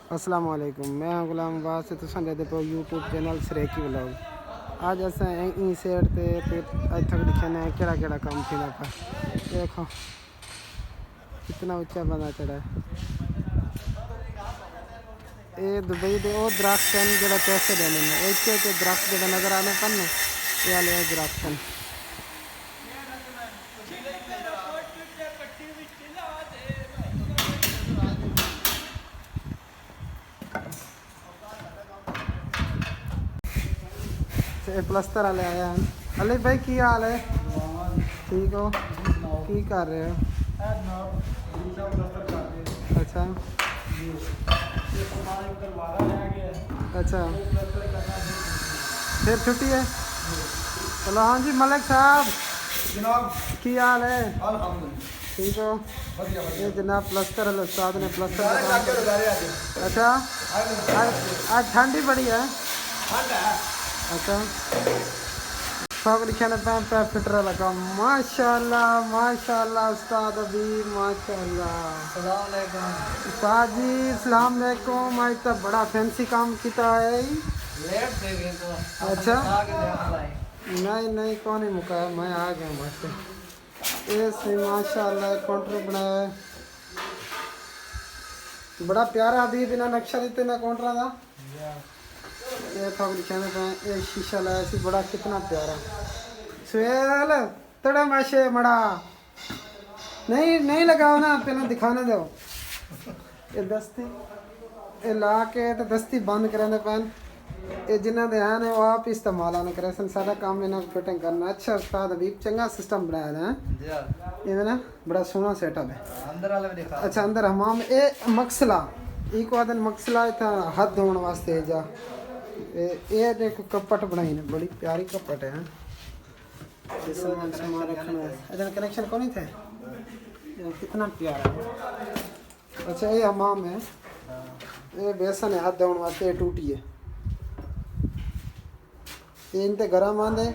अस्सलाम वालेकुम। मैं गुलाम अब्बास से तुम देखते पे यूट्यूब चैनल सरेकी व्लॉग। आज असां ई सेट ते अज तक दिखाने केड़ा केड़ा काम थी ना पर देखो कितना ऊंचा बंदा चढ़ा है। ये दुबई दे वो दरख्त हैं जो पैसे देने में एक दरख्त जो नज़र आने पर ना ये वाले दरख्त हैं। प्लस्तर वाले आए हैं। अली भाई की हाल है? ठीक हो? की कर रहे हो? अच्छा अच्छा फिर छुट्टी है। चलो हाँ जी मलिक साहब जनाब की हाल है? अल्हम्दुलिल्लाह ठीक हो? बढ़िया ये जनाब प्लस्तर वाले उस्ताद ने प्लस्तर का काम बढ़िया किया। अच्छा आज ठंड ही बड़ी है। अच्छा सब लिखे पे फिटर लगा माशाल्लाह उस्ताद अभी माशाल्लाह। उस्ताद जी अस्सलाम वालेकुम। आज तो बड़ा फैंसी काम किया है। अच्छा नहीं कौन ही मुकाया मैं आ गया बस। ये माशाल्लाह काउंटर बनाया है बड़ा प्यारा अभी बिना नक्शा देते ना काउंटर का। ये था लिखाने पे ये शीशा लाया सी बड़ा कितना प्यारा सुहेल तड़ा माशे मड़ा नहीं लगाओ ना पहले दिखाने दो। ये दस्ती ये ला के तो दस्ती बंद करें पैन ये जिन्हें ध्यान है वो आप इस्तेमाल ना करें सारा काम इन्हें फिटिंग करना। अच्छा उस्ताद अभी चंगा सिस्टम बनाया है ये ना बड़ा सोहना सेटअप है। अंदर वाले में दिखा अच्छा अंदर हमाम ए मकसला एक वादन मकसला था हाथ धोने वास्ते जा ये देखो कपट बनाई ने बड़ी प्यारी कपट है। सामान रखना है इधर कनेक्शन कौन थे ये कितना प्यारा है। अच्छा ये हमाम है ये बेसन है हाथ धोने वास्ते ये टूटी है ये इनते गर्म आंदे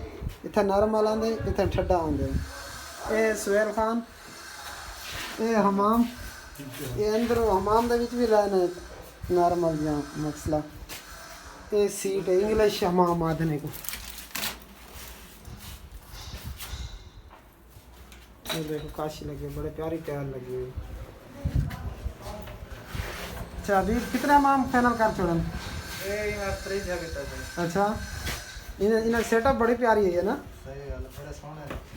इतना नरम आंदे इतना ठंडा आंदे। ये सुहेल खान ये हमाम ये अंदर हमाम दे विच भी रहने नॉर्मल या मसला ये सीट है इंग्लिश हमाम आदने को। ये देखो काशी लगी बड़े प्यारी टायर लगी हुई। अच्छा अभी कितना हमाम फाइनल कर छोड़न? अच्छा इन्हें सेटअप बड़ी प्यारी है ना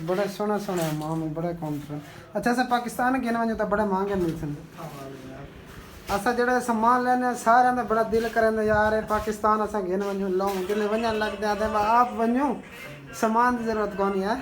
बड़े सोना हमाम बड़े काउंटर। अच्छा से पाकिस्तान गिन वजो तो बड़े महंगे मिलते हैं। असा जड़े सामान लेने सारे का बड़ा दिल करें यार पाकिस्तान असा गिन वजू लूँ गिन वजन लगते आप वजू सामान की जरूरत कौन है।